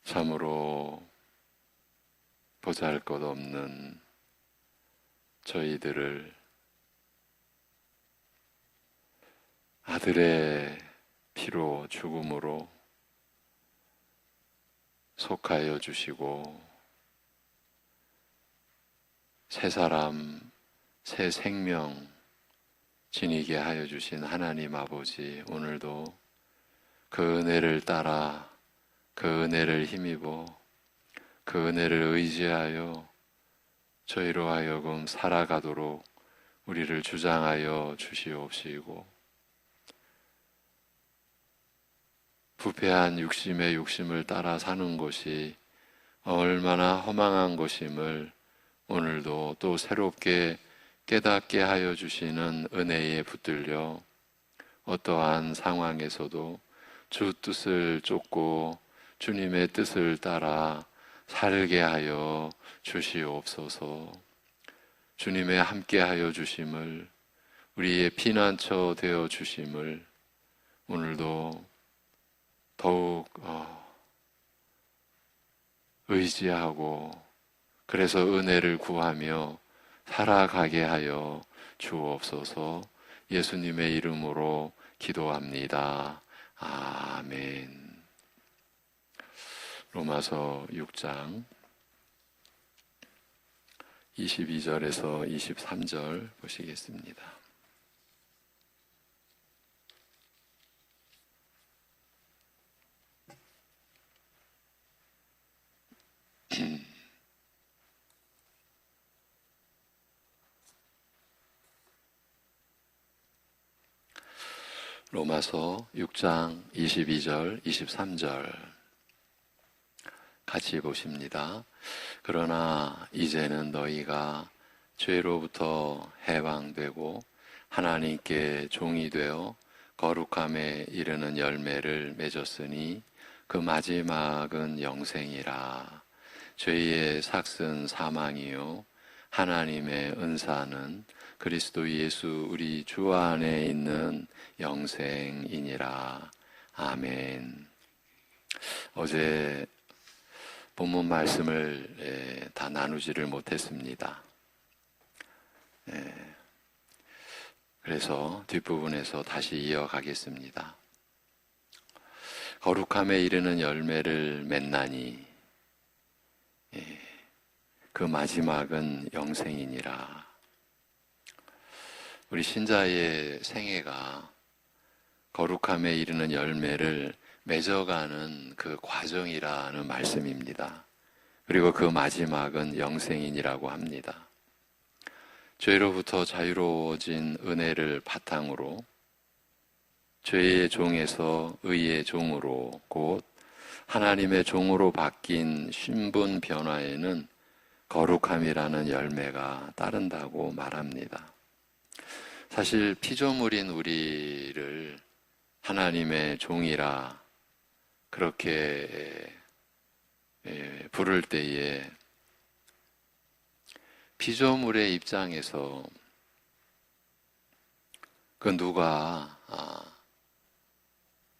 참으로 보잘것없는 저희들을 아들의 피로 죽음으로 속하여 주시고 새 사람, 새 생명 지니게 하여 주신 하나님 아버지, 오늘도 그 은혜를 따라 그 은혜를 힘입어 그 은혜를 의지하여 저희로 하여금 살아가도록 우리를 주장하여 주시옵시고, 부패한 육심의 욕심을 따라 사는 것이 얼마나 허망한 것임을 오늘도 또 새롭게 깨닫게 하여 주시는 은혜에 붙들려 어떠한 상황에서도 주 뜻을 쫓고 주님의 뜻을 따라 살게 하여 주시옵소서. 주님의 함께 하여 주심을, 우리의 피난처 되어 주심을 오늘도 더욱 의지하고, 그래서 은혜를 구하며 살아가게 하여 주옵소서. 예수님의 이름으로 기도합니다. 아멘. 로마서 6장 22절에서 23절 보시겠습니다. 로마서 6장 22절, 23절 같이 보십니다. 그러나 이제는 너희가 죄로부터 해방되고 하나님께 종이 되어 거룩함에 이르는 열매를 맺었으니 그 마지막은 영생이라. 죄의 삭은 사망이요 하나님의 은사는 그리스도 예수 우리 주 안에 있는 영생이니라. 아멘. 어제 본문 말씀을 다 나누지를 못했습니다. 그래서 뒷부분에서 다시 이어가겠습니다. 거룩함에 이르는 열매를 맺나니 그 마지막은 영생이니라. 우리 신자의 생애가 거룩함에 이르는 열매를 맺어가는 그 과정이라는 말씀입니다. 그리고 그 마지막은 영생이라고 합니다. 죄로부터 자유로워진 은혜를 바탕으로 죄의 종에서 의의 종으로, 곧 하나님의 종으로 바뀐 신분 변화에는 거룩함이라는 열매가 따른다고 말합니다. 사실 피조물인 우리를 하나님의 종이라 그렇게 부를 때에 피조물의 입장에서 그 누가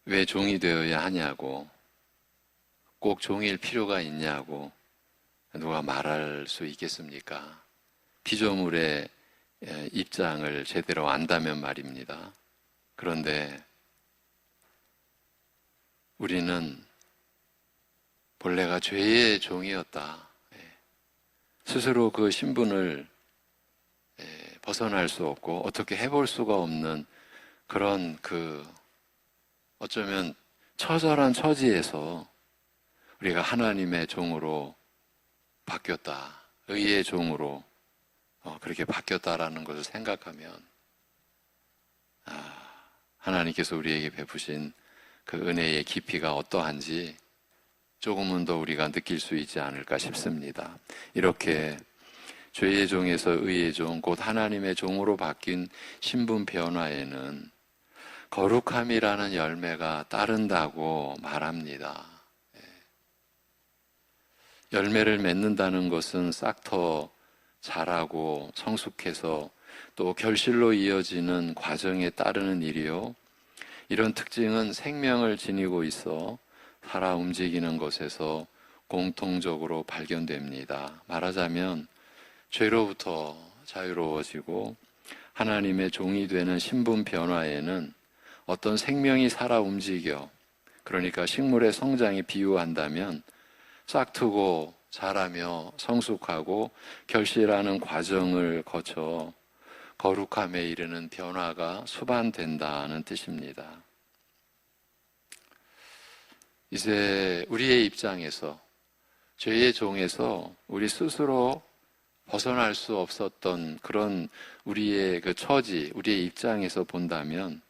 왜 종이 되어야 하냐고, 꼭 종일 필요가 있냐고 누가 말할 수 있겠습니까? 피조물의 입장을 제대로 안다면 말입니다. 그런데 우리는 본래가 죄의 종이었다. 스스로 그 신분을 벗어날 수 없고 어떻게 해볼 수가 없는 그런 어쩌면 처절한 처지에서 우리가 하나님의 종으로 바뀌었다. 의의 종으로 그렇게 바뀌었다라는 것을 생각하면 하나님께서 우리에게 베푸신 그 은혜의 깊이가 어떠한지 조금은 더 우리가 느낄 수 있지 않을까 싶습니다. 이렇게 죄의 종에서 의의 종, 곧 하나님의 종으로 바뀐 신분 변화에는 거룩함이라는 열매가 따른다고 말합니다. 열매를 맺는다는 것은 싹터 자라고 성숙해서 또 결실로 이어지는 과정에 따르는 일이요, 이런 특징은 생명을 지니고 있어 살아 움직이는 것에서 공통적으로 발견됩니다. 말하자면 죄로부터 자유로워지고 하나님의 종이 되는 신분 변화에는 어떤 생명이 살아 움직여, 그러니까 식물의 성장에 비유한다면 싹트고 자라며 성숙하고 결실하는 과정을 거쳐 거룩함에 이르는 변화가 수반된다는 뜻입니다. 이제 우리의 입장에서, 죄의 종에서 우리 스스로 벗어날 수 없었던 그런 우리의 그 처지, 우리의 입장에서 본다면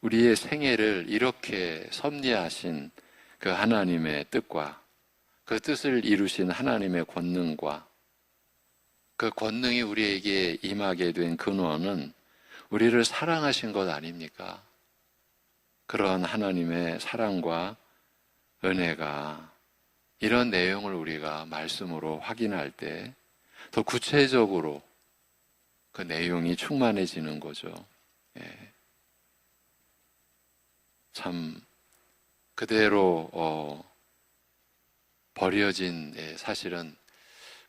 우리의 생애를 이렇게 섭리하신 그 하나님의 뜻과 그 뜻을 이루신 하나님의 권능과 그 권능이 우리에게 임하게 된 근원은 우리를 사랑하신 것 아닙니까? 그런 하나님의 사랑과 은혜가 이런 내용을 우리가 말씀으로 확인할 때 더 구체적으로 그 내용이 충만해지는 거죠. 예. 참 그대로 버려진, 사실은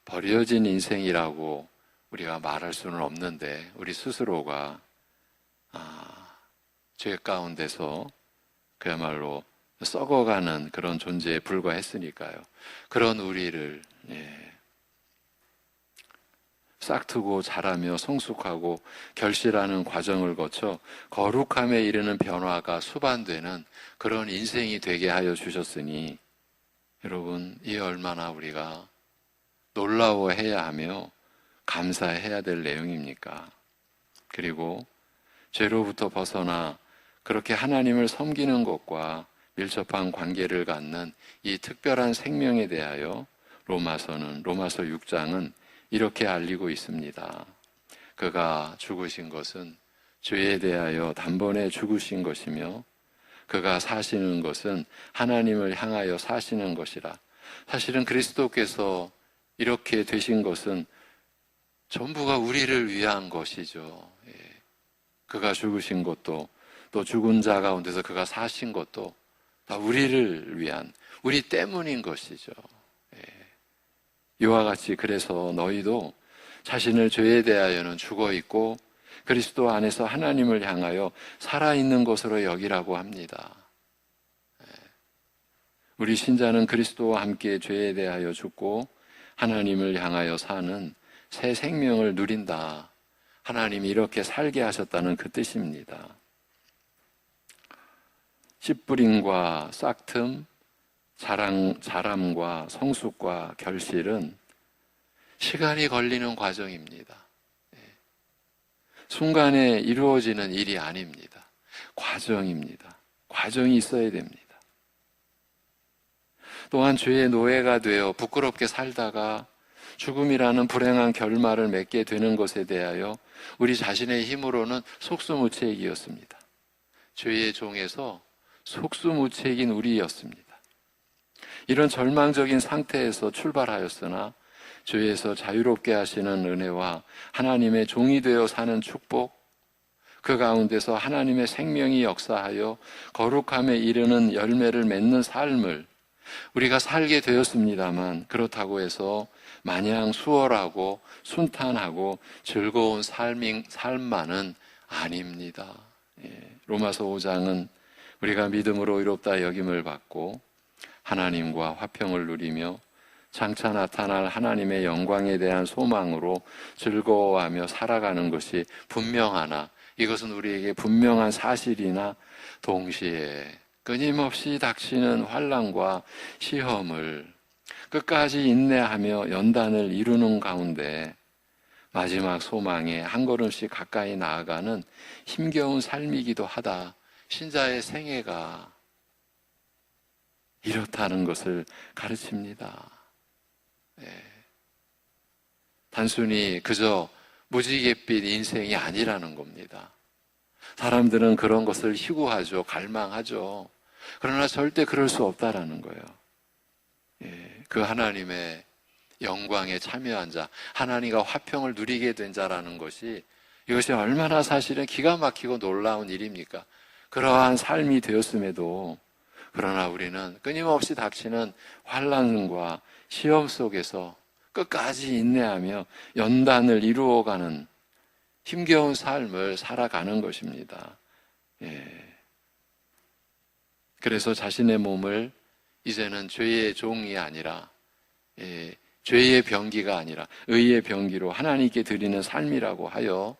버려진 인생이라고 우리가 말할 수는 없는데 우리 스스로가 죄 가운데서 그야말로 썩어가는 그런 존재에 불과했으니까요. 그런 우리를 싹트고 자라며 성숙하고 결실하는 과정을 거쳐 거룩함에 이르는 변화가 수반되는 그런 인생이 되게 하여 주셨으니 여러분, 이 얼마나 우리가 놀라워해야 하며 감사해야 될 내용입니까? 그리고 죄로부터 벗어나 그렇게 하나님을 섬기는 것과 밀접한 관계를 갖는 이 특별한 생명에 대하여 로마서 6장은 이렇게 알리고 있습니다. 그가 죽으신 것은 죄에 대하여 단번에 죽으신 것이며 그가 사시는 것은 하나님을 향하여 사시는 것이라. 사실은 그리스도께서 이렇게 되신 것은 전부가 우리를 위한 것이죠. 그가 죽으신 것도 또 죽은 자 가운데서 그가 사신 것도 다 우리를 위한, 우리 때문인 것이죠. 이와 같이 그래서 너희도 자신을 죄에 대하여는 죽어있고 그리스도 안에서 하나님을 향하여 살아있는 것으로 여기라고 합니다. 우리 신자는 그리스도와 함께 죄에 대하여 죽고 하나님을 향하여 사는 새 생명을 누린다. 하나님이 이렇게 살게 하셨다는 그 뜻입니다. 씨뿌림과 싹틈, 자람과 성숙과 결실은 시간이 걸리는 과정입니다. 순간에 이루어지는 일이 아닙니다. 과정입니다. 과정이 있어야 됩니다. 또한 죄의 노예가 되어 부끄럽게 살다가 죽음이라는 불행한 결말을 맺게 되는 것에 대하여 우리 자신의 힘으로는 속수무책이었습니다. 죄의 종에서 속수무책인 우리였습니다. 이런 절망적인 상태에서 출발하였으나 죄에서 자유롭게 하시는 은혜와 하나님의 종이 되어 사는 축복, 그 가운데서 하나님의 생명이 역사하여 거룩함에 이르는 열매를 맺는 삶을 우리가 살게 되었습니다만 그렇다고 해서 마냥 수월하고 순탄하고 즐거운 삶만은 아닙니다. 로마서 5장은 우리가 믿음으로 의롭다 여김을 받고 하나님과 화평을 누리며 장차 나타날 하나님의 영광에 대한 소망으로 즐거워하며 살아가는 것이 분명하나 이것은 우리에게 분명한 사실이나 동시에 끊임없이 닥치는 환난과 시험을 끝까지 인내하며 연단을 이루는 가운데 마지막 소망에 한 걸음씩 가까이 나아가는 힘겨운 삶이기도 하다. 신자의 생애가 이렇다는 것을 가르칩니다. 단순히 그저 무지갯빛 인생이 아니라는 겁니다. 사람들은 그런 것을 희구하죠. 갈망하죠. 그러나 절대 그럴 수 없다라는 거예요. 그 하나님의 영광에 참여한 자, 하나님과 화평을 누리게 된 자라는 것이 이것이 얼마나 사실은 기가 막히고 놀라운 일입니까? 그러한 삶이 되었음에도 그러나 우리는 끊임없이 닥치는 환난과 시험 속에서 끝까지 인내하며 연단을 이루어가는 힘겨운 삶을 살아가는 것입니다. 그래서 자신의 몸을 이제는 죄의 종이 아니라 죄의 병기가 아니라 의의 병기로 하나님께 드리는 삶이라고 하여,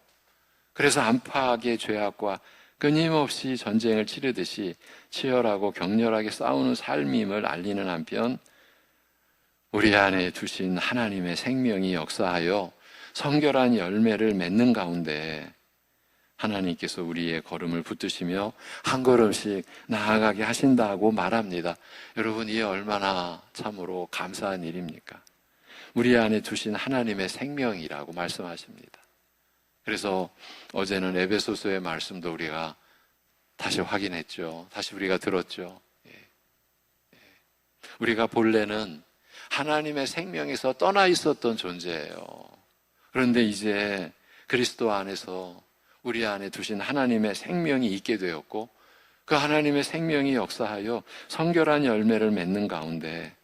그래서 안팎의 죄악과 끊임없이 전쟁을 치르듯이 치열하고 격렬하게 싸우는 삶임을 알리는 한편, 우리 안에 두신 하나님의 생명이 역사하여 성결한 열매를 맺는 가운데 하나님께서 우리의 걸음을 붙드시며 한 걸음씩 나아가게 하신다고 말합니다. 여러분, 이게 얼마나 참으로 감사한 일입니까? 우리 안에 두신 하나님의 생명이라고 말씀하십니다. 그래서 어제는 에베소서의 말씀도 우리가 다시 확인했죠. 다시 우리가 들었죠. 우리가 본래는 하나님의 생명에서 떠나 있었던 존재예요. 그런데 이제 그리스도 안에서 우리 안에 두신 하나님의 생명이 있게 되었고, 그 하나님의 생명이 역사하여 성결한 열매를 맺는 가운데,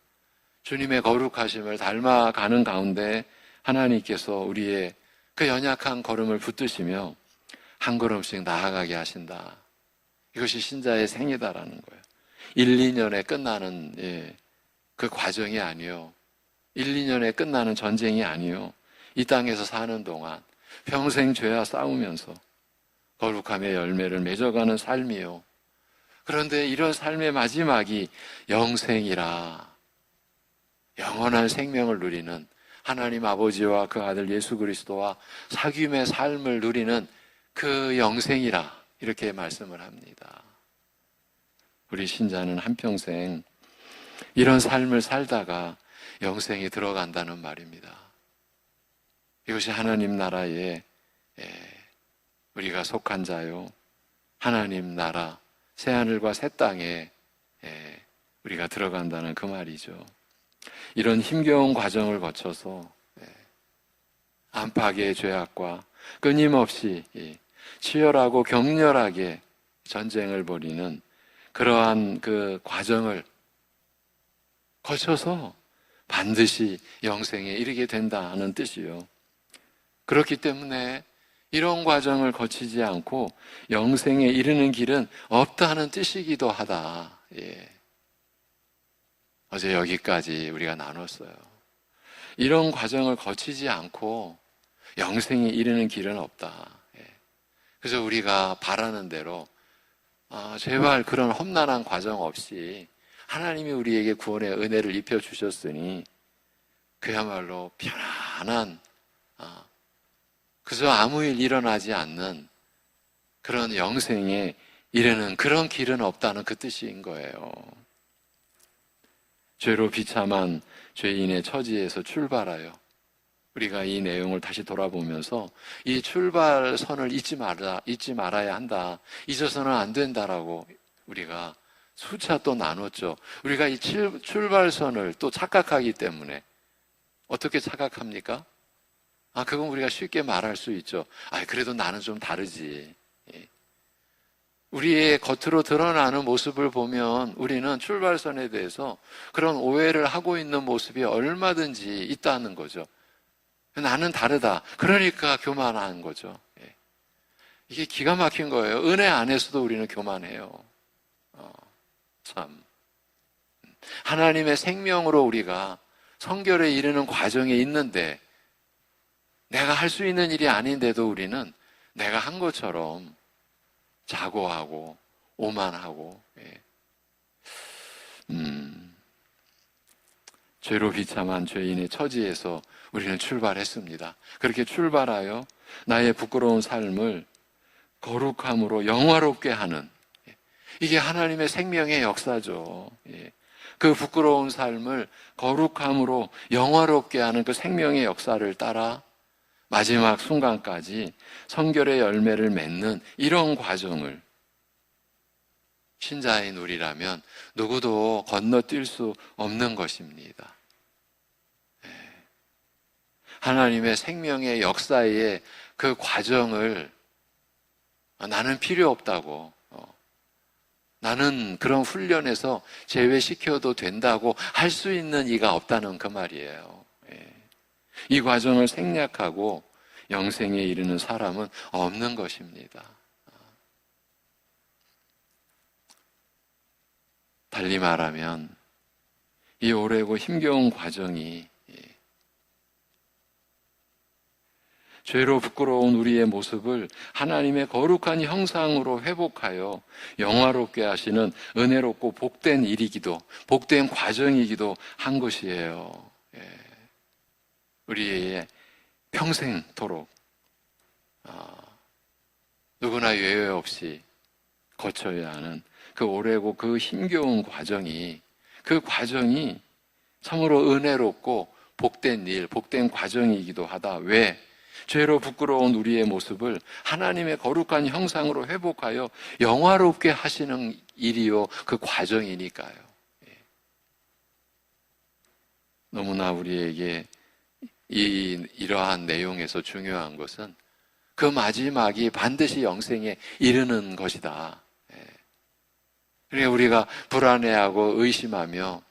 주님의 거룩하심을 닮아가는 가운데 하나님께서 우리의 그 연약한 걸음을 붙드시며 한 걸음씩 나아가게 하신다. 이것이 신자의 생이다라는 거예요. 1, 2년에 끝나는 그 과정이 아니요, 1, 2년에 끝나는 전쟁이 아니요, 이 땅에서 사는 동안 평생 죄와 싸우면서 거룩함의 열매를 맺어가는 삶이요. 그런데 이런 삶의 마지막이 영생이라, 영원한 생명을 누리는 하나님 아버지와 그 아들 예수 그리스도와 사귐의 삶을 누리는 그 영생이라, 이렇게 말씀을 합니다. 우리 신자는 한평생 이런 삶을 살다가 영생에 들어간다는 말입니다. 이것이 하나님 나라에 우리가 속한 자요, 하나님 나라 새하늘과 새 땅에 우리가 들어간다는 그 말이죠. 이런 힘겨운 과정을 거쳐서 안팎의 죄악과 끊임없이 치열하고 격렬하게 전쟁을 벌이는 그러한 그 과정을 거쳐서 반드시 영생에 이르게 된다는 뜻이요. 그렇기 때문에 이런 과정을 거치지 않고 영생에 이르는 길은 없다는 뜻이기도 하다. 어제 여기까지 우리가 나눴어요. 이런 과정을 거치지 않고 영생에 이르는 길은 없다. 그래서 우리가 바라는 대로 제발 그런 험난한 과정 없이 하나님이 우리에게 구원의 은혜를 입혀주셨으니 그야말로 편안한, 그저 아무 일 일어나지 않는 그런 영생에 이르는 그런 길은 없다는 그 뜻인 거예요. 죄로 비참한 죄인의 처지에서 출발하여 우리가 이 내용을 다시 돌아보면서 이 출발선을 잊지 말아야 한다. 잊어서는 안 된다라고 우리가 수차 또 나눴죠. 우리가 이 출발선을 또 착각하기 때문에. 어떻게 착각합니까? 그건 우리가 쉽게 말할 수 있죠. 그래도 나는 좀 다르지. 우리의 겉으로 드러나는 모습을 보면 우리는 출발선에 대해서 그런 오해를 하고 있는 모습이 얼마든지 있다는 거죠. 나는 다르다. 그러니까 교만한 거죠. 이게 기가 막힌 거예요. 은혜 안에서도 우리는 교만해요. 참. 하나님의 생명으로 우리가 성결에 이르는 과정에 있는데 내가 할 수 있는 일이 아닌데도 우리는 내가 한 것처럼 자고하고 오만하고 죄로 비참한 죄인의 처지에서 우리는 출발했습니다. 그렇게 출발하여 나의 부끄러운 삶을 거룩함으로 영화롭게 하는, 이게 하나님의 생명의 역사죠. 그 부끄러운 삶을 거룩함으로 영화롭게 하는 그 생명의 역사를 따라 마지막 순간까지 성결의 열매를 맺는 이런 과정을 신자인 우리라면 누구도 건너뛸 수 없는 것입니다. 하나님의 생명의 역사의 그 과정을 나는 필요 없다고, 나는 그런 훈련에서 제외시켜도 된다고 할 수 있는 이가 없다는 그 말이에요. 예. 이 과정을 생략하고 영생에 이르는 사람은 없는 것입니다. 달리 말하면 이 오래고 힘겨운 과정이 죄로 부끄러운 우리의 모습을 하나님의 거룩한 형상으로 회복하여 영화롭게 하시는 은혜롭고 복된 일이기도, 복된 과정이기도 한 것이에요. 우리의 평생토록 누구나 예외 없이 거쳐야 하는 그 오래고 그 힘겨운 과정이, 그 과정이 참으로 은혜롭고 복된 일, 복된 과정이기도 하다. 왜? 죄로 부끄러운 우리의 모습을 하나님의 거룩한 형상으로 회복하여 영화롭게 하시는 일이요, 그 과정이니까요. 너무나 우리에게 이러한 내용에서 중요한 것은 그 마지막이 반드시 영생에 이르는 것이다. 그러니까 우리가 불안해하고 의심하며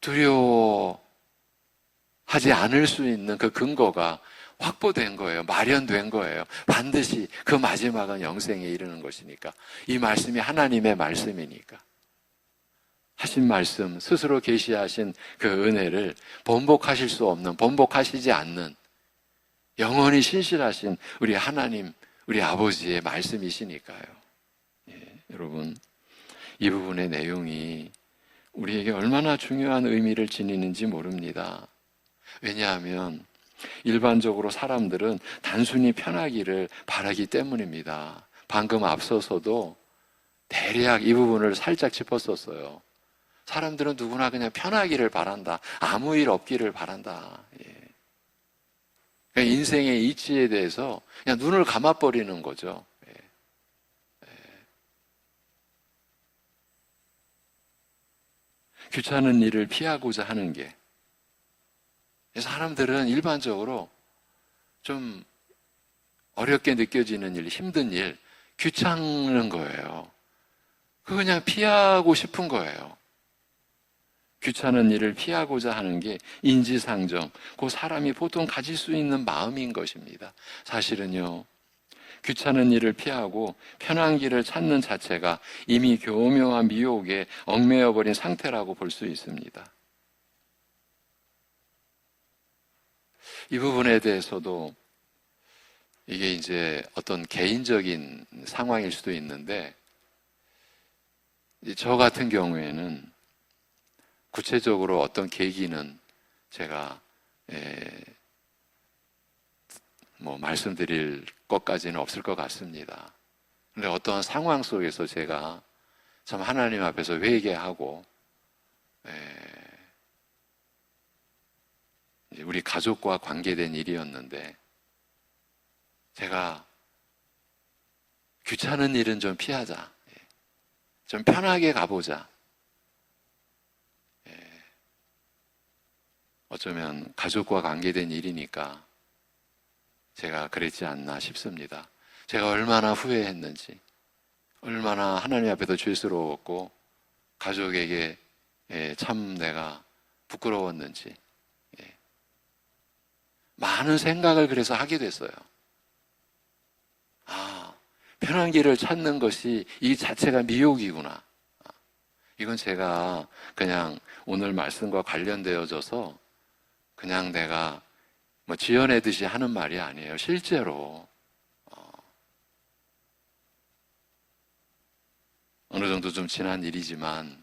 두려워하지 않을 수 있는 그 근거가 확보된 거예요. 마련된 거예요. 반드시 그 마지막은 영생에 이르는 것이니까. 이 말씀이 하나님의 말씀이니까. 하신 말씀, 스스로 계시하신 그 은혜를 번복하실 수 없는, 번복하시지 않는 영원히 신실하신 우리 하나님, 우리 아버지의 말씀이시니까요. 여러분, 이 부분의 내용이 우리에게 얼마나 중요한 의미를 지니는지 모릅니다. 왜냐하면 일반적으로 사람들은 단순히 편하기를 바라기 때문입니다. 방금 앞서서도 대략 이 부분을 살짝 짚었었어요. 사람들은 누구나 그냥 편하기를 바란다. 아무 일 없기를 바란다. 그냥 인생의 이치에 대해서 그냥 눈을 감아버리는 거죠. 귀찮은 일을 피하고자 하는 게, 사람들은 일반적으로 좀 어렵게 느껴지는 일, 힘든 일, 귀찮은 거예요. 그거 그냥 피하고 싶은 거예요. 귀찮은 일을 피하고자 하는 게 인지상정, 그 사람이 보통 가질 수 있는 마음인 것입니다. 사실은요, 귀찮은 일을 피하고 편한 길을 찾는 자체가 이미 교묘한 미혹에 얽매여버린 상태라고 볼 수 있습니다. 이 부분에 대해서도 이게 이제 어떤 개인적인 상황일 수도 있는데, 저 같은 경우에는 구체적으로 어떤 계기는 제가 말씀드릴 것까지는 없을 것 같습니다. 그런데 어떤 상황 속에서 제가 참 하나님 앞에서 회개하고 우리 가족과 관계된 일이었는데, 제가 귀찮은 일은 좀 피하자, 좀 편하게 가보자. 어쩌면 가족과 관계된 일이니까 제가 그랬지 않나 싶습니다. 제가 얼마나 후회했는지, 얼마나 하나님 앞에도 죄스러웠고 가족에게 참 내가 부끄러웠는지, 많은 생각을 그래서 하게 됐어요. 편한 길을 찾는 것이 이 자체가 미혹이구나. 이건 제가 그냥 오늘 말씀과 관련되어져서 그냥 내가 지어내듯이 하는 말이 아니에요. 실제로 어느 정도 좀 지난 일이지만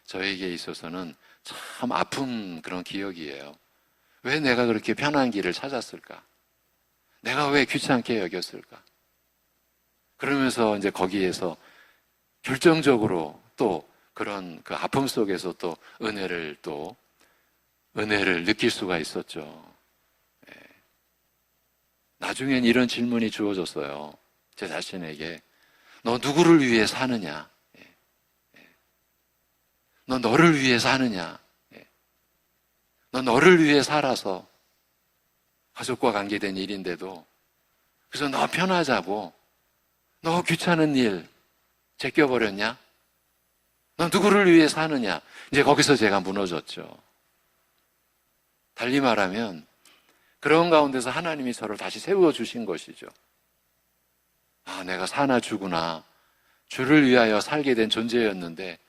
저에게 있어서는 참 아픈 그런 기억이에요. 왜 내가 그렇게 편한 길을 찾았을까? 내가 왜 귀찮게 여겼을까? 그러면서 이제 거기에서 결정적으로 또 그런 그 아픔 속에서 또 은혜를 느낄 수가 있었죠. 나중엔 이런 질문이 주어졌어요. 제 자신에게. 너 누구를 위해 사느냐? 너 너를 위해 사느냐? 너 너를 위해 살아서 가족과 관계된 일인데도, 그래서 너 편하자고, 너 귀찮은 일 제껴버렸냐? 너 누구를 위해 사느냐? 이제 거기서 제가 무너졌죠. 달리 말하면 그런 가운데서 하나님이 저를 다시 세워주신 것이죠. 아, 내가 사나 죽으나 주를 위하여 살게 된 존재였는데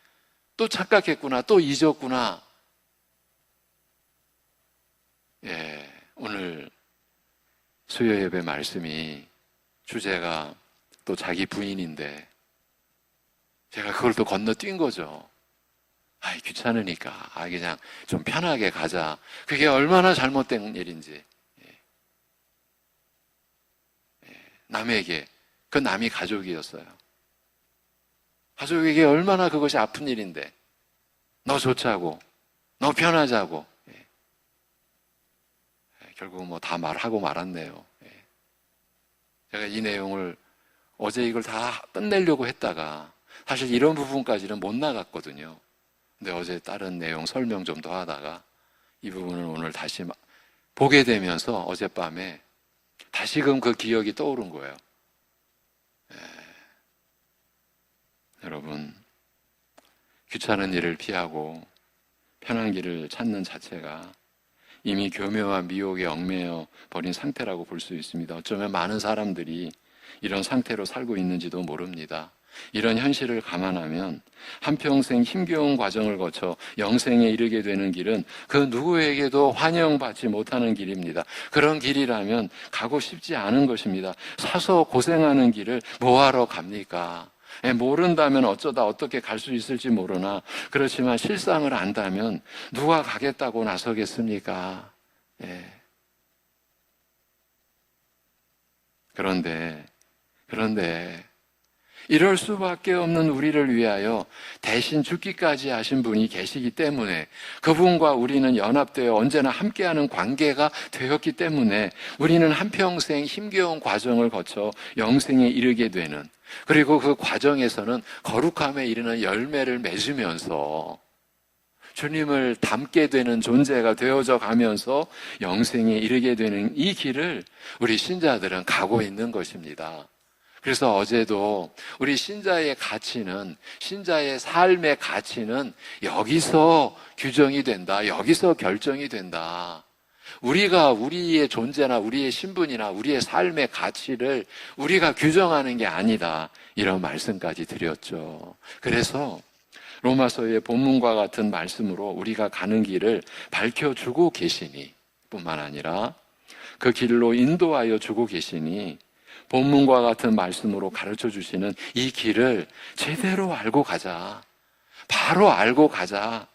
또 착각했구나, 또 잊었구나. 예, 오늘 수요 예배 말씀이 주제가 또 자기 부인인데 제가 그걸 또 건너뛴 거죠. 아이, 귀찮으니까 그냥 좀 편하게 가자. 그게 얼마나 잘못된 일인지. 남에게, 그 남이 가족이었어요. 가족에게 얼마나 그것이 아픈 일인데 너 좋자고, 너 편하자고. 결국 뭐 다 말하고 말았네요. 제가 이 내용을 어제 이걸 다 끝내려고 했다가 사실 이런 부분까지는 못 나갔거든요. 근데 어제 다른 내용 설명 좀 더 하다가 이 부분을 오늘 다시 보게 되면서 어젯밤에 다시금 그 기억이 떠오른 거예요. 여러분, 귀찮은 일을 피하고 편한 길을 찾는 자체가 이미 교묘한 미혹에 얽매여 버린 상태라고 볼 수 있습니다. 어쩌면 많은 사람들이 이런 상태로 살고 있는지도 모릅니다. 이런 현실을 감안하면 한평생 힘겨운 과정을 거쳐 영생에 이르게 되는 길은 그 누구에게도 환영받지 못하는 길입니다. 그런 길이라면 가고 싶지 않은 것입니다. 사서 고생하는 길을 뭐하러 갑니까? 모른다면 어쩌다 어떻게 갈 수 있을지 모르나 그렇지만 실상을 안다면 누가 가겠다고 나서겠습니까? 그런데 이럴 수밖에 없는 우리를 위하여 대신 죽기까지 하신 분이 계시기 때문에 그분과 우리는 연합되어 언제나 함께하는 관계가 되었기 때문에 우리는 한평생 힘겨운 과정을 거쳐 영생에 이르게 되는, 그리고 그 과정에서는 거룩함에 이르는 열매를 맺으면서 주님을 닮게 되는 존재가 되어져 가면서 영생에 이르게 되는 이 길을 우리 신자들은 가고 있는 것입니다. 그래서 어제도 우리 신자의 가치는, 신자의 삶의 가치는 여기서 규정이 된다, 여기서 결정이 된다. 우리가 우리의 존재나 우리의 신분이나 우리의 삶의 가치를 우리가 규정하는 게 아니다, 이런 말씀까지 드렸죠. 그래서 로마서의 본문과 같은 말씀으로 우리가 가는 길을 밝혀주고 계시니 뿐만 아니라 그 길로 인도하여 주고 계시니 본문과 같은 말씀으로 가르쳐 주시는 이 길을 제대로 알고 가자. 바로 알고 가자.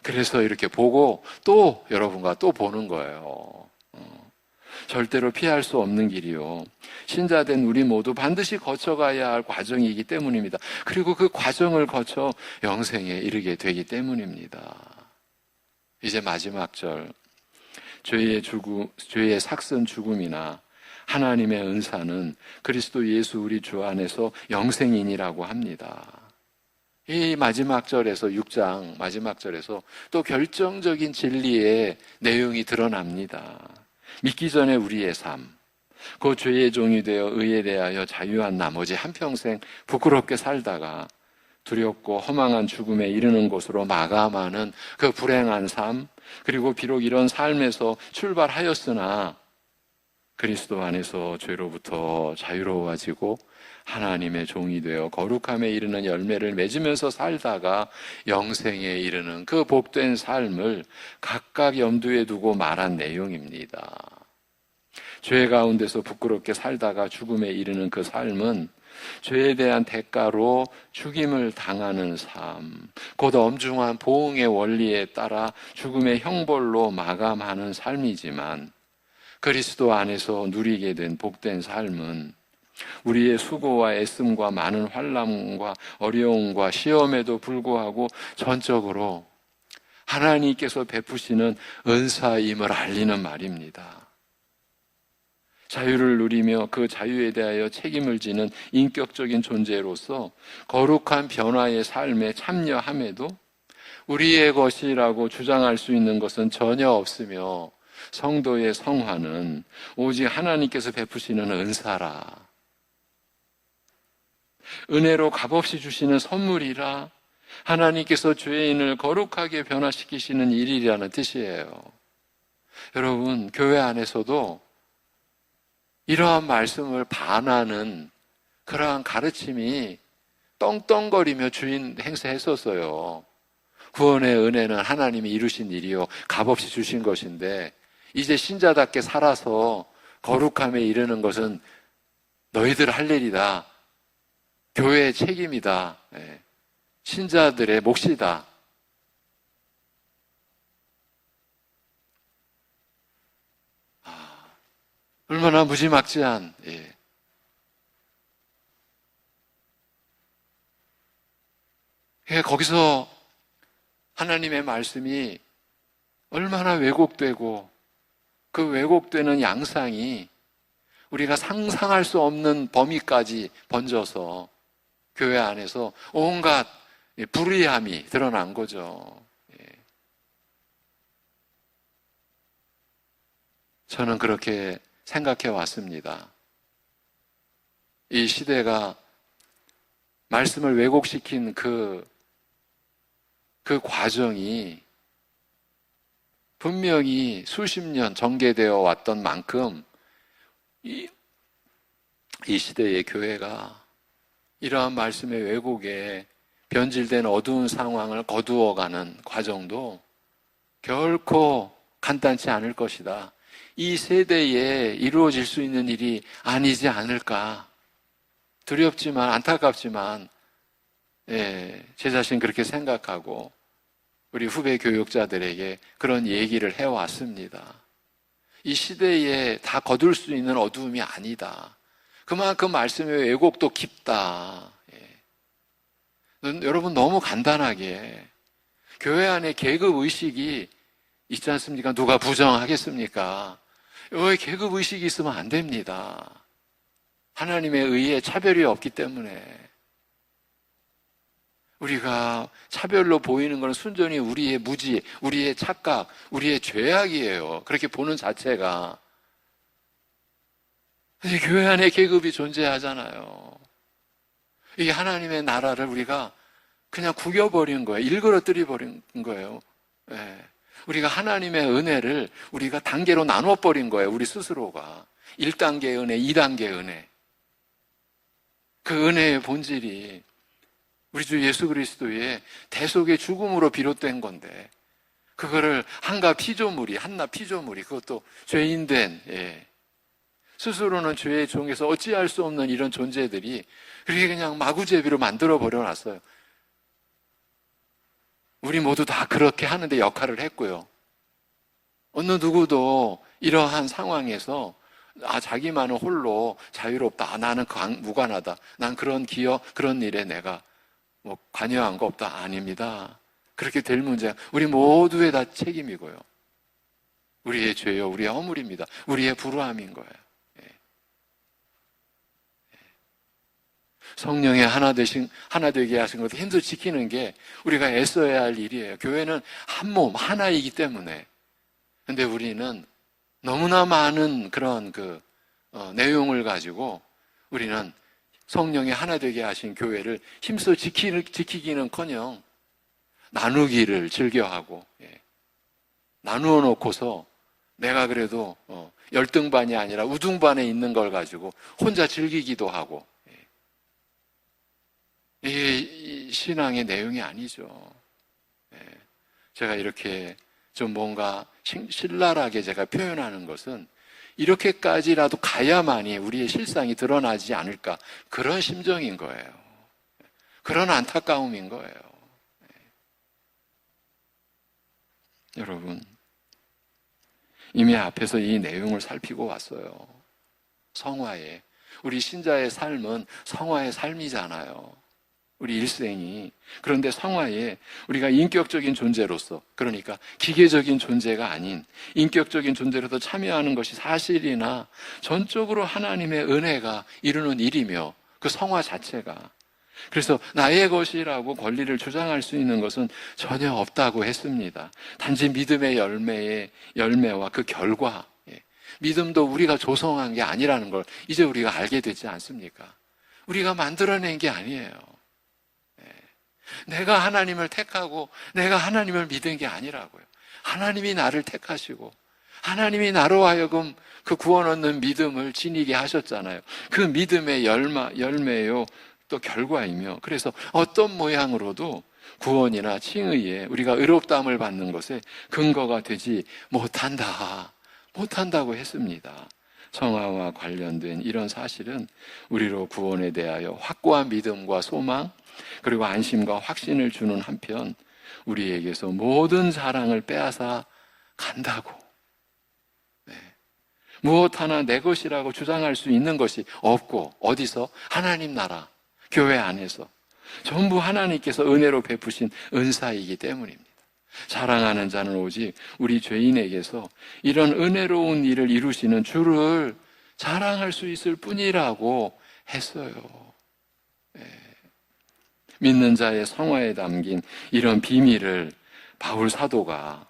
그래서 이렇게 보고 또 여러분과 또 보는 거예요. 절대로 피할 수 없는 길이요. 신자된 우리 모두 반드시 거쳐가야 할 과정이기 때문입니다. 그리고 그 과정을 거쳐 영생에 이르게 되기 때문입니다. 이제 마지막 절, 죄의 삭선 죽음이나 하나님의 은사는 그리스도 예수 우리 주 안에서 영생이니라고 합니다. 이 마지막 절에서 6장 마지막 절에서 또 결정적인 진리의 내용이 드러납니다. 믿기 전에 우리의 삶, 그 죄의 종이 되어 의에 대하여 자유한 나머지 한평생 부끄럽게 살다가 두렵고 허망한 죽음에 이르는 곳으로 마감하는 그 불행한 삶, 그리고 비록 이런 삶에서 출발하였으나 그리스도 안에서 죄로부터 자유로워지고 하나님의 종이 되어 거룩함에 이르는 열매를 맺으면서 살다가 영생에 이르는 그 복된 삶을 각각 염두에 두고 말한 내용입니다. 죄 가운데서 부끄럽게 살다가 죽음에 이르는 그 삶은 죄에 대한 대가로 죽임을 당하는 삶, 곧 엄중한 보응의 원리에 따라 죽음의 형벌로 마감하는 삶이지만 그리스도 안에서 누리게 된 복된 삶은 우리의 수고와 애씀과 많은 환난과 어려움과 시험에도 불구하고 전적으로 하나님께서 베푸시는 은사임을 알리는 말입니다. 자유를 누리며 그 자유에 대하여 책임을 지는 인격적인 존재로서 거룩한 변화의 삶에 참여함에도 우리의 것이라고 주장할 수 있는 것은 전혀 없으며 성도의 성화는 오직 하나님께서 베푸시는 은사라. 은혜로 값없이 주시는 선물이라 하나님께서 죄인을 거룩하게 변화시키시는 일이라는 뜻이에요. 여러분, 교회 안에서도 이러한 말씀을 반하는 그러한 가르침이 떵떵거리며 주인 행세했었어요. 구원의 은혜는 하나님이 이루신 일이요 값없이 주신 것인데 이제 신자답게 살아서 거룩함에 이르는 것은 너희들 할 일이다. 교회의 책임이다. 신자들의 몫이다. 얼마나 무지막지한, 거기서 하나님의 말씀이 얼마나 왜곡되고 그 왜곡되는 양상이 우리가 상상할 수 없는 범위까지 번져서 교회 안에서 온갖 불의함이 드러난 거죠. 저는 그렇게 생각해 왔습니다. 이 시대가 말씀을 왜곡시킨 그 과정이 분명히 수십 년 전개되어 왔던 만큼 이 시대의 교회가 이러한 말씀의 왜곡에 변질된 어두운 상황을 거두어가는 과정도 결코 간단치 않을 것이다. 이 세대에 이루어질 수 있는 일이 아니지 않을까. 두렵지만 안타깝지만 제 자신 그렇게 생각하고 우리 후배 교육자들에게 그런 얘기를 해왔습니다. 이 시대에 다 거둘 수 있는 어두움이 아니다. 그만큼 말씀의 왜곡도 깊다. 여러분 너무 간단하게 교회 안에 계급의식이 있지 않습니까? 누가 부정하겠습니까? 왜 계급의식이 있으면 안 됩니다. 하나님의 의에 차별이 없기 때문에 우리가 차별로 보이는 것은 순전히 우리의 무지, 우리의 착각, 우리의 죄악이에요. 그렇게 보는 자체가. 교회 안에 계급이 존재하잖아요. 이게 하나님의 나라를 우리가 그냥 구겨버린 거예요. 일그러뜨려 버린 거예요. 우리가 하나님의 은혜를 우리가 단계로 나눠버린 거예요. 우리 스스로가. 1단계 은혜, 2단계 은혜. 그 은혜의 본질이 우리 주 예수 그리스도의 대속의 죽음으로 비롯된 건데 그거를 한나 피조물이 그것도 죄인된 스스로는 죄의 종에서 어찌할 수 없는 이런 존재들이 그렇게 그냥 마구제비로 만들어 버려놨어요. 우리 모두 다 그렇게 하는데 역할을 했고요. 어느 누구도 이러한 상황에서 자기만은 홀로 자유롭다. 나는 무관하다. 난 그런 기여, 그런 일에 내가 관여한 거 없다. 아닙니다. 그렇게 될 문제가 우리 모두의 다 책임이고요. 우리의 죄요, 우리의 허물입니다. 우리의 불우함인 거예요. 성령의 하나 되게 하신 것을 힘써 지키는 게 우리가 애써야 할 일이에요. 교회는 한 몸, 하나이기 때문에. 근데 우리는 너무나 많은 그런 내용을 가지고 우리는 성령이 하나 되게 하신 교회를 힘써 지키기는커녕 나누기를 즐겨하고 나누어 놓고서 내가 그래도 열등반이 아니라 우등반에 있는 걸 가지고 혼자 즐기기도 하고 이게 신앙의 내용이 아니죠. 제가 이렇게 좀 뭔가 신랄하게 제가 표현하는 것은 이렇게까지라도 가야만이 우리의 실상이 드러나지 않을까 그런 심정인 거예요. 그런 안타까움인 거예요. 여러분 이미 앞에서 이 내용을 살피고 왔어요. 성화에 우리 신자의 삶은 성화의 삶이잖아요. 우리 일생이. 그런데 성화에 우리가 인격적인 존재로서 그러니까 기계적인 존재가 아닌 인격적인 존재로서 참여하는 것이 사실이나 전적으로 하나님의 은혜가 이루는 일이며 그 성화 자체가 그래서 나의 것이라고 권리를 주장할 수 있는 것은 전혀 없다고 했습니다. 단지 믿음의 열매와 그 결과 믿음도 우리가 조성한 게 아니라는 걸 이제 우리가 알게 되지 않습니까? 우리가 만들어낸 게 아니에요. 내가 하나님을 택하고 내가 하나님을 믿은 게 아니라고요. 하나님이 나를 택하시고 하나님이 나로 하여금 그 구원 얻는 믿음을 지니게 하셨잖아요. 그 믿음의 열매요, 또 결과이며, 그래서 어떤 모양으로도 구원이나 칭의에 우리가 의롭다함을 받는 것에 근거가 되지 못한다고 했습니다. 성화와 관련된 이런 사실은 우리로 구원에 대하여 확고한 믿음과 소망, 그리고 안심과 확신을 주는 한편 우리에게서 모든 사랑을 빼앗아 간다고. 무엇 하나 내 것이라고 주장할 수 있는 것이 없고, 어디서? 하나님 나라, 교회 안에서 전부 하나님께서 은혜로 베푸신 은사이기 때문입니다. 사랑하는 자는 오직 우리 죄인에게서 이런 은혜로운 일을 이루시는 주를 자랑할 수 있을 뿐이라고 했어요. 믿는 자의 성화에 담긴 이런 비밀을 바울 사도가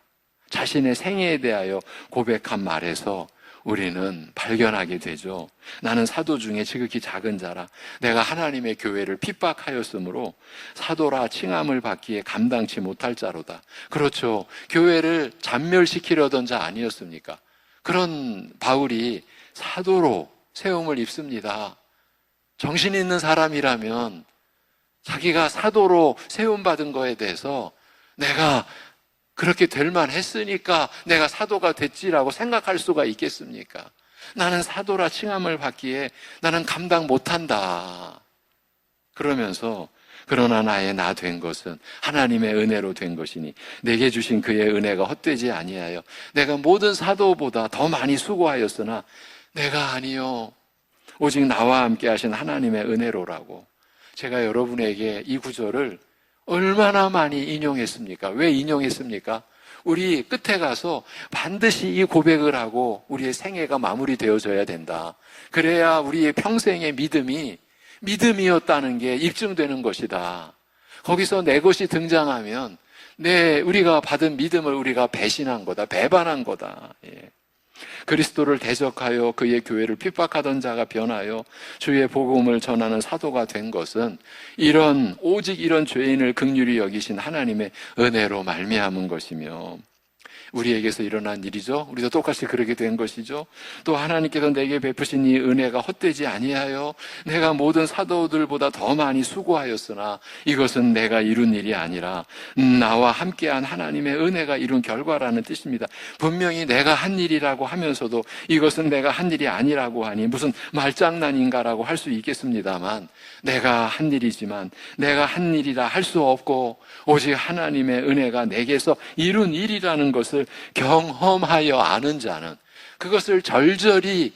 자신의 생애에 대하여 고백한 말에서 우리는 발견하게 되죠. 나는 사도 중에 지극히 작은 자라 내가 하나님의 교회를 핍박하였으므로 사도라 칭함을 받기에 감당치 못할 자로다. 그렇죠. 교회를 잔멸시키려던 자 아니었습니까? 그런 바울이 사도로 세움을 입습니다. 정신 있는 사람이라면 자기가 사도로 세움받은 거에 대해서 내가 그렇게 될 만했으니까 내가 사도가 됐지라고 생각할 수가 있겠습니까? 나는 사도라 칭함을 받기에 나는 감당 못한다. 그러면서 그러나 나의 나 된 것은 하나님의 은혜로 된 것이니 내게 주신 그의 은혜가 헛되지 아니하여 내가 모든 사도보다 더 많이 수고하였으나 내가 아니요 오직 나와 함께 하신 하나님의 은혜로라고. 제가 여러분에게 이 구절을 얼마나 많이 인용했습니까? 왜 인용했습니까? 우리 끝에 가서 반드시 이 고백을 하고 우리의 생애가 마무리되어져야 된다. 그래야 우리의 평생의 믿음이었다는 게 입증되는 것이다. 거기서 내 것이 등장하면 우리가 받은 믿음을 우리가 배신한 거다, 배반한 거다. 그리스도를 대적하여 그의 교회를 핍박하던 자가 변하여 주의 복음을 전하는 사도가 된 것은 오직 이런 죄인을 긍휼히 여기신 하나님의 은혜로 말미암은 것이며 우리에게서 일어난 일이죠. 우리도 똑같이 그렇게 된 것이죠. 또 하나님께서 내게 베푸신 이 은혜가 헛되지 아니하여 내가 모든 사도들보다 더 많이 수고하였으나 이것은 내가 이룬 일이 아니라 나와 함께한 하나님의 은혜가 이룬 결과라는 뜻입니다. 분명히 내가 한 일이라고 하면서도 이것은 내가 한 일이 아니라고 하니 무슨 말장난인가라고 할 수 있겠습니다만 내가 한 일이지만 내가 한 일이라 할 수 없고 오직 하나님의 은혜가 내게서 이룬 일이라는 것을 경험하여 아는 자는, 그것을 절절히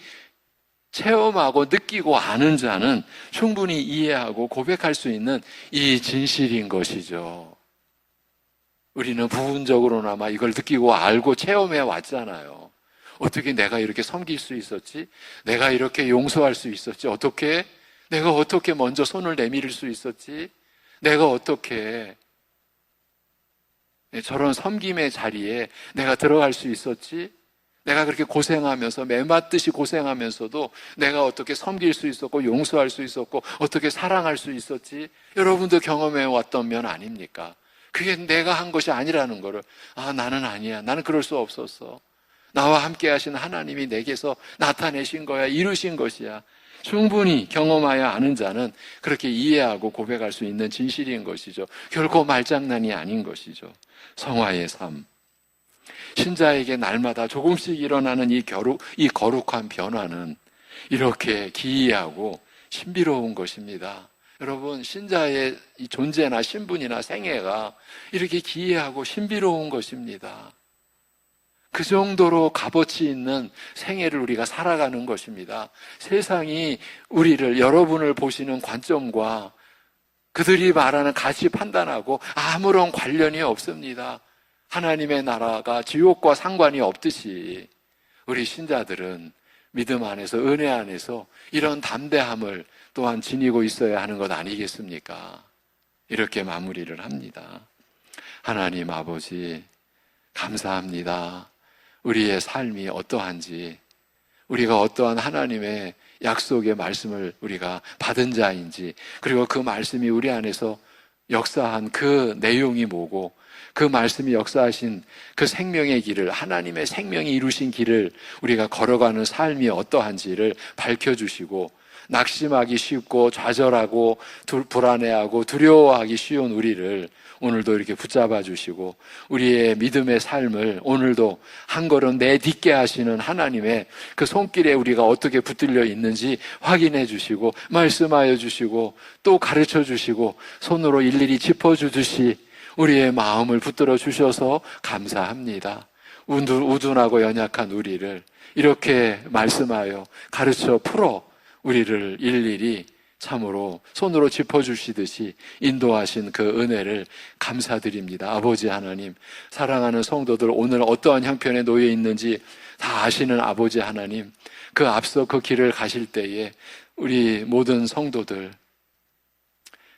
체험하고 느끼고 아는 자는 충분히 이해하고 고백할 수 있는 이 진실인 것이죠. 우리는 부분적으로나마 이걸 느끼고 알고 체험해 왔잖아요. 어떻게 내가 이렇게 섬길 수 있었지? 내가 이렇게 용서할 수 있었지? 내가 어떻게 먼저 손을 내밀을 수 있었지? 내가 어떻게 저런 섬김의 자리에 내가 들어갈 수 있었지? 내가 그렇게 고생하면서 매맞듯이 고생하면서도 내가 어떻게 섬길 수 있었고 용서할 수 있었고 어떻게 사랑할 수 있었지? 여러분도 경험해 왔던 면 아닙니까? 그게 내가 한 것이 아니라는 거를 나는 아니야. 나는 그럴 수 없었어. 나와 함께 하신 하나님이 내게서 나타내신 거야. 이루신 것이야. 충분히 경험하여 아는 자는 그렇게 이해하고 고백할 수 있는 진실인 것이죠. 결코 말장난이 아닌 것이죠. 성화의 삶. 신자에게 날마다 조금씩 일어나는 이 거룩한 변화는 이렇게 기이하고 신비로운 것입니다. 여러분, 신자의 이 존재나 신분이나 생애가 이렇게 기이하고 신비로운 것입니다. 그 정도로 값어치 있는 생애를 우리가 살아가는 것입니다. 세상이 여러분을 보시는 관점과 그들이 말하는 가치 판단하고 아무런 관련이 없습니다. 하나님의 나라가 지옥과 상관이 없듯이 우리 신자들은 믿음 안에서, 은혜 안에서 이런 담대함을 또한 지니고 있어야 하는 것 아니겠습니까? 이렇게 마무리를 합니다. 하나님 아버지, 감사합니다. 우리의 삶이 어떠한지, 우리가 어떠한 하나님의 약속의 말씀을 우리가 받은 자인지, 그리고 그 말씀이 우리 안에서 역사한 그 내용이 뭐고, 그 말씀이 역사하신 그 생명의 길을, 하나님의 생명이 이루신 길을 우리가 걸어가는 삶이 어떠한지를 밝혀주시고, 낙심하기 쉽고 좌절하고 불안해하고 두려워하기 쉬운 우리를 오늘도 이렇게 붙잡아 주시고, 우리의 믿음의 삶을 오늘도 한 걸음 내딛게 하시는 하나님의 그 손길에 우리가 어떻게 붙들려 있는지 확인해 주시고, 말씀하여 주시고, 또 가르쳐 주시고, 손으로 일일이 짚어주듯이 우리의 마음을 붙들어 주셔서 감사합니다. 우둔하고 연약한 우리를 이렇게 말씀하여 가르쳐 풀어 우리를 일일이 참으로 손으로 짚어주시듯이 인도하신 그 은혜를 감사드립니다. 아버지 하나님, 사랑하는 성도들 오늘 어떠한 형편에 놓여 있는지 다 아시는 아버지 하나님, 그 앞서 그 길을 가실 때에 우리 모든 성도들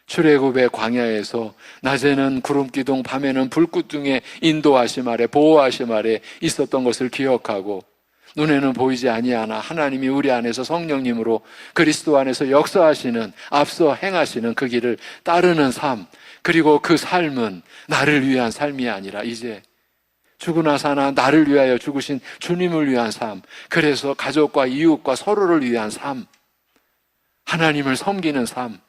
출애굽의 광야에서 낮에는 구름기둥, 밤에는 불구둥의 인도하심 아래, 보호하심 아래 있었던 것을 기억하고, 눈에는 보이지 아니하나 하나님이 우리 안에서 성령님으로 그리스도 안에서 역사하시는, 앞서 행하시는 그 길을 따르는 삶, 그리고 그 삶은 나를 위한 삶이 아니라 이제 죽으나 사나 나를 위하여 죽으신 주님을 위한 삶, 그래서 가족과 이웃과 서로를 위한 삶, 하나님을 섬기는 삶,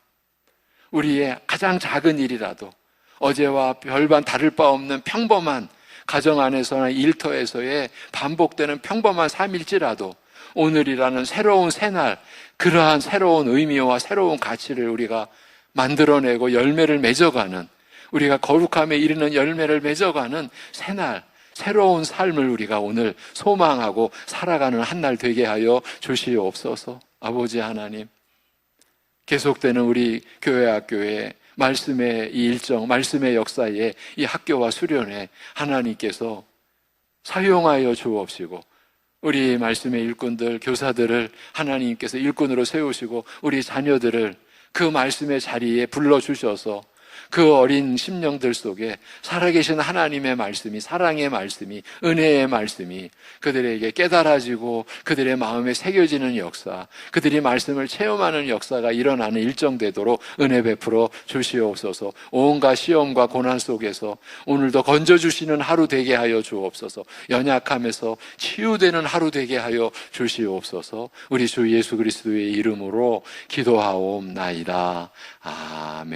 우리의 가장 작은 일이라도 어제와 별반 다를 바 없는 평범한 가정 안에서나 일터에서의 반복되는 평범한 삶일지라도 오늘이라는 새로운 새날, 그러한 새로운 의미와 새로운 가치를 우리가 만들어내고 열매를 맺어가는, 우리가 거룩함에 이르는 열매를 맺어가는 새날, 새로운 삶을 우리가 오늘 소망하고 살아가는 한 날 되게 하여 주시옵소서. 아버지 하나님, 계속되는 우리 교회 학교의 말씀의 이 일정, 말씀의 역사에 이 학교와 수련회 하나님께서 사용하여 주옵시고, 우리 말씀의 일꾼들, 교사들을 하나님께서 일꾼으로 세우시고, 우리 자녀들을 그 말씀의 자리에 불러주셔서 그 어린 심령들 속에 살아계신 하나님의 말씀이, 사랑의 말씀이, 은혜의 말씀이 그들에게 깨달아지고 그들의 마음에 새겨지는 역사, 그들이 말씀을 체험하는 역사가 일어나는 일정되도록 은혜 베풀어 주시옵소서. 온갖 시험과 고난 속에서 오늘도 건져주시는 하루 되게 하여 주옵소서. 연약함에서 치유되는 하루 되게 하여 주시옵소서. 우리 주 예수 그리스도의 이름으로 기도하옵나이다. 아멘.